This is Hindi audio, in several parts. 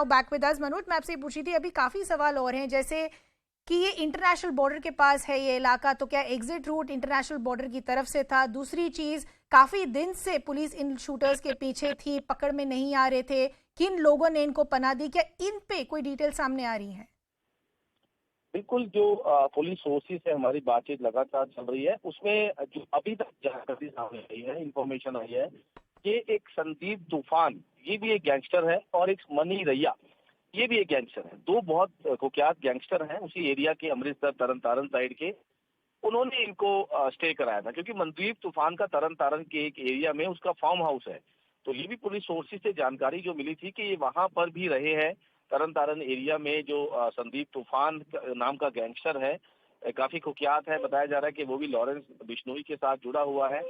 Now back with us. Manoj, मैं आपसे पूछी थी, अभी काफी सवाल और हैं, जैसे कि ये इंटरनेशनल बॉर्डर के पास है ये इलाका, तो क्या एग्जिट रूट इंटरनेशनल बॉर्डर की तरफ से था? दूसरी चीज, काफी दिन से पुलिस इन शूटर्स के पीछे थी, पकड़ में नहीं आ रहे थे, किन लोगों ने इनको पनाह दी, क्या इन पे कोई डिटेल सामने आ रही है? बिल्कुल, जो पुलिस सोर्सेज से हमारी बातचीत लगातार चल रही है, उसमें जो अभी तक जानकारी सामने आई है, इंफॉर्मेशन आई है, कि एक संदीप तूफान, ये भी एक गैंगस्टर है, और एक मनी रैया, ये भी एक गैंगस्टर है। दो बहुत कुख्यात गैंगस्टर हैं उसी एरिया के, अमृतसर तरन तारण साइड के। उन्होंने इनको स्टे कराया था, क्योंकि मनदीप तूफान का तरन तारण के एक एरिया में उसका फार्म हाउस है। तो ये भी पुलिस सोर्सेज से जानकारी जो मिली थी कि ये वहां पर भी रहे हैं, तरन तारण एरिया में। जो संदीप तूफान नाम का गैंगस्टर है, काफी कुख्यात है, बताया जा रहा है कि वो भी लॉरेंस बिश्नोई के साथ जुड़ा हुआ है।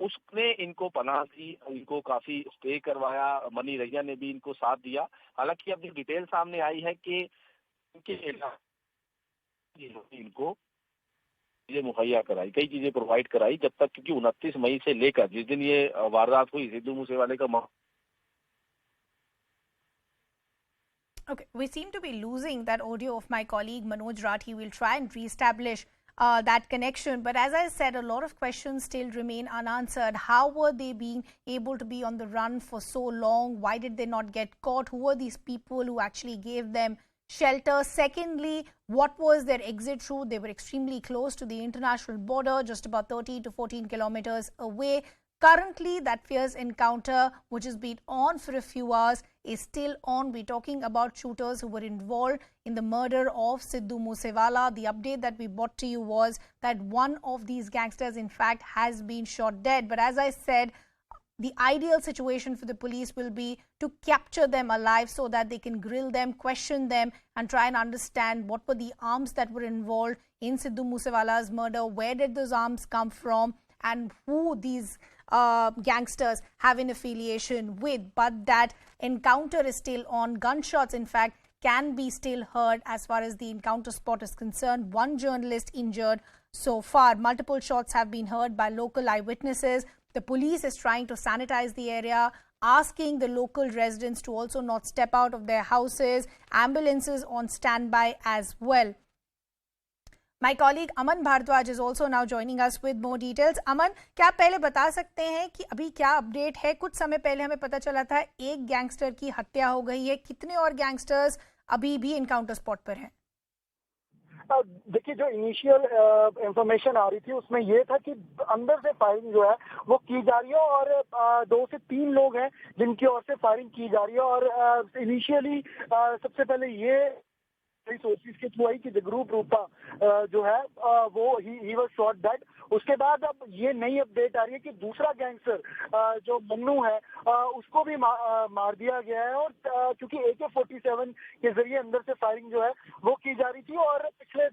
उसने इनको पनाह दी, इनको काफी स्टे करवाया, मनी रैया ने भी इनको साथ दिया। हालांकि अब जो डिटेल सामने आई है कि इनके इनको चीजें मुहैया कराई, कई चीजें प्रोवाइड कराई जब तक, क्योंकि 29 मई से लेकर जिस दिन ये वारदात हुई, सिद्धू मूसेवाले का Okay, we seem to be losing that audio of my colleague Manoj Rathi. We'll try and reestablish that connection. But as I said, a lot of questions still remain unanswered. How were they being able to be on the run for so long? Why did they not get caught? Who were these people who actually gave them shelter? Secondly, what was their exit route? They were extremely close to the international border, just about 30 to 14 kilometers away. Currently, that fierce encounter, which has been on for a few hours, is still on. We're talking about shooters who were involved in the murder of Sidhu Moosewala. The update that we brought to you was that one of these gangsters, in fact, has been shot dead. But as I said, the ideal situation for the police will be to capture them alive so that they can grill them, question them, and try and understand what were the arms that were involved in Sidhu Moosewala's murder, where did those arms come from, and who these gangsters have an affiliation with. But that encounter is still on. Gunshots, in fact, can be still heard as far as the encounter spot is concerned. One journalist injured so far. Multiple shots have been heard by local eyewitnesses. The police is trying to sanitize the area, asking the local residents to also not step out of their houses. Ambulances on standby as well. My colleague Aman Bhardwaj is also now joining us with more details. Aman, क्या आप पहले बता सकते हैं कि अभी क्या अपडेट है? कुछ समय पहले हमें पता चला था एक गैंगस्टर की हत्या हो गई है, कितने और गैंगस्टर्स अभी भी इनकाउंटर स्पॉट पर हैं? देखिए, जो इनिशियल इंफॉर्मेशन आ रही थी उसमें ये था कि अंदर से फायरिंग जो है वो की जा रही है, और 2 से 3 लोग हैं जिनकी ओर से फायरिंग की जा रही है। और इनिशियली सबसे पहले ये सोर्सेज के थ्रू आई कि जगरूप रूपा जो है वो ही वाज शॉट डेड। उसके बाद अब ये नई अपडेट आ रही है कि दूसरा गैंगस्टर जो मन्नू है उसको भी मार दिया गया है। और क्योंकि AK-47 के जरिए अंदर से फायरिंग जो है वो की जा रही थी, और पिछले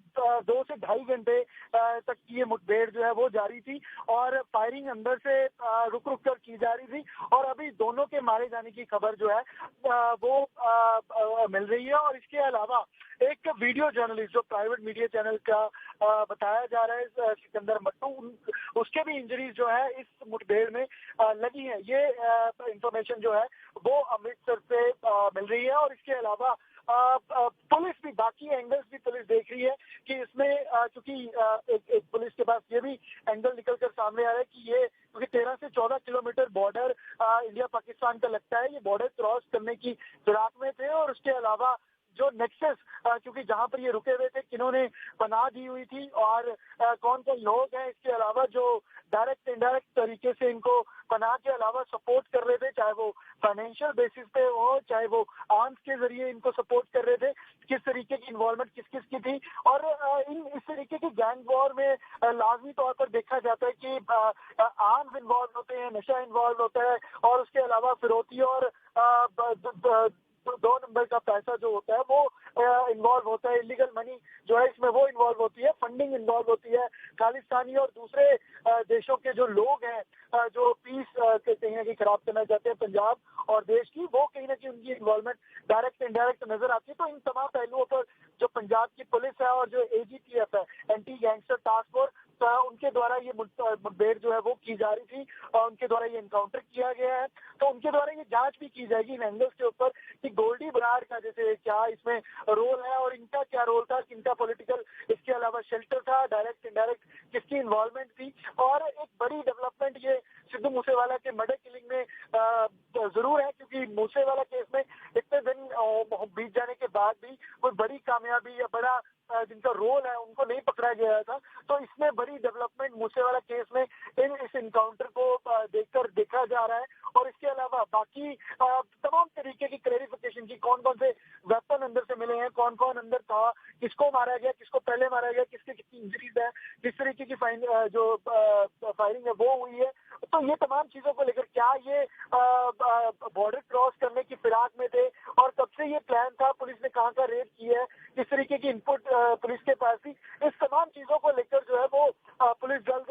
2 से ढाई घंटे तक की ये मुठभेड़ जो है वो जारी थी, और फायरिंग अंदर से रुक रुक कर की जा रही थी। और अभी दोनों के मारे जाने की खबर जो है वो मिल रही है। और इसके अलावा एक वीडियो जर्नलिस्ट जो प्राइवेट मीडिया चैनल का बताया जा रहा है, सिकंदर मट्टू, उसके भी इंजरीज जो है इस मुठभेड़ में लगी है। ये इंफॉर्मेशन जो है वो अमृतसर से मिल रही है। और इसके अलावा पुलिस भी, बाकी एंगल्स भी पुलिस देख रही है कि इसमें क्योंकि एक पुलिस के पास ये भी एंगल निकल कर सामने आ रहा है कि ये क्योंकि 13 से 14 किलोमीटर बॉर्डर इंडिया पाकिस्तान का लगता है, ये बॉर्डर क्रॉस करने की फिराक में थे। और उसके अलावा जो नेक्सस, क्योंकि जहां पर ये रुके हुए थे, किन्होंने पनाह दी हुई थी और कौन कौन लोग हैं, इसके अलावा जो डायरेक्ट इनडायरेक्ट तरीके से इनको पनाह के अलावा सपोर्ट कर रहे थे, चाहे वो फाइनेंशियल बेसिस पे हो, चाहे वो आर्म्स के जरिए इनको सपोर्ट कर रहे थे, किस तरीके की इन्वॉल्वमेंट किस किस की थी। और इस तरीके की गैंग वॉर में लाजमी तौर पर देखा जाता है कि आर्म्स इन्वॉल्व होते हैं, नशा इन्वॉल्व होता है, और उसके अलावा फिरौती और 2 नंबर का पैसा जो होता है वो इन्वॉल्व होता है, इलीगल मनी जो है इसमें वो इन्वॉल्व होती है, फंडिंग इन्वॉल्व होती है, खालिस्तानी और दूसरे देशों के जो लोग हैं जो पीस कहीं ना कहीं खराब करना चाहते हैं पंजाब और देश की, वो कहीं ना कहीं उनकी इन्वॉल्वमेंट डायरेक्ट इनडायरेक्ट नजर आती है। तो इन तमाम पहलुओं पर जो पंजाब की पुलिस है और जो एजीटीएफ है, एंटी गैंगस्टर टास्क फोर्स, उनके द्वारा ये मुठभेड़ जो है वो की जा रही थी और उनके द्वारा ये एनकाउंटर किया गया है। तो उनके द्वारा ये जांच भी की जाएगी इन एंगल्स के ऊपर कि गोल्डी बराड़ का जैसे क्या इसमें रोल है और इनका क्या रोल था, किनका पॉलिटिकल इसके अलावा शेल्टर था, डायरेक्ट इनडायरेक्ट किसकी इन्वॉल्वमेंट थी। और एक बड़ी डेवलपमेंट ये सिद्धू मूसेवाला के मर्डर किलिंग में जरूर है, क्योंकि मूसेवाला केस में इतने दिन बीत जाने के बाद भी कोई बड़ी कामयाबी या बड़ा जिनका रोल है उनको नहीं पकड़ा गया था। तो इसमें बड़ी डेवलपमेंट मूसेवाला केस में इस इनकाउंटर को देखकर देखा जा रहा है। और इसके अलावा बाकी तमाम तरीके की क्लैरिफिकेशन की, कौन कौन से वेपन अंदर से मिले हैं, कौन कौन अंदर था, किसको मारा गया, किसको पहले मारा गया, किसके कितनी इंजरीज है, किस तरीके की फायरिंग है वो हुई है। तो ये तमाम चीजों को लेकर क्या ये बॉर्डर क्रॉस करने की फिराक में थे और कब से ये प्लान था, पुलिस ने कहाँ का रेड किया है, किस तरीके की इनपुट पुलिस के पास थी, इस तमाम चीजों को लेकर जो है वो पुलिस जल्द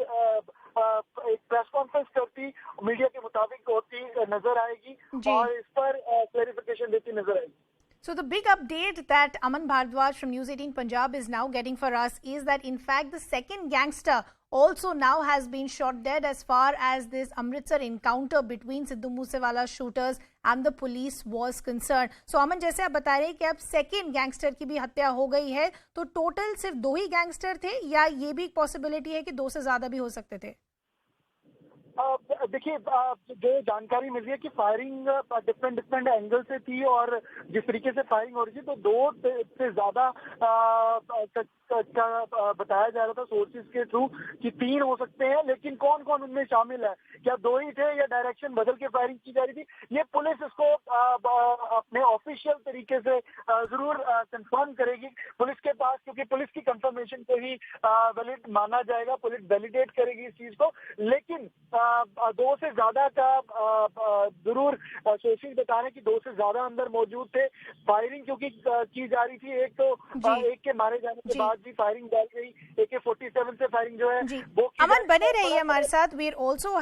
एक प्रेस कॉन्फ्रेंस करती, मीडिया के मुताबिक होती नजर आएगी और इस पर क्लैरिफिकेशन देती नजर आएगी। So the big update that Aman Bhardwaj from News 18 Punjab is now getting for us is that in fact the second gangster also now has been shot dead as far as this Amritsar encounter between Sidhu Moosewala shooters and the police was concerned. So Aman, जैसे आप बता रहे हैं कि अब सेकेंड गैंगस्टर की भी हत्या हो गई है, तो टोटल सिर्फ 2 ही गैंगस्टर थे या ये भी एक पॉसिबिलिटी है कि 2 से ज्यादा भी हो सकते थे? देखिए, जो जानकारी मिल रही है कि फायरिंग डिफरेंट एंगल से थी और जिस तरीके से फायरिंग हो रही थी तो 2 से ज्यादा बताया जा रहा था सोर्सेज के थ्रू कि 3 हो सकते हैं, लेकिन कौन कौन उनमें शामिल है, क्या 2 ही थे या डायरेक्शन बदल के फायरिंग की जा रही थी, ये पुलिस इसको अपने ऑफिशियल तरीके से जरूर कंफर्म करेगी पुलिस के पास, क्योंकि पुलिस की कंफर्मेशन को ही वैलिड माना जाएगा, पुलिस वैलिडेट करेगी इस चीज को। लेकिन 2 से ज्यादा का जरूर सोर्सेज बता रहे हैं कि 2 से ज्यादा अंदर मौजूद थे। फायरिंग क्योंकि की जा रही थी, एक के मारे जाने के बाद भी फायरिंग डाल गई, AK-47 से फायरिंग जो है वो। अमन बने रहिए हमारे साथ। We also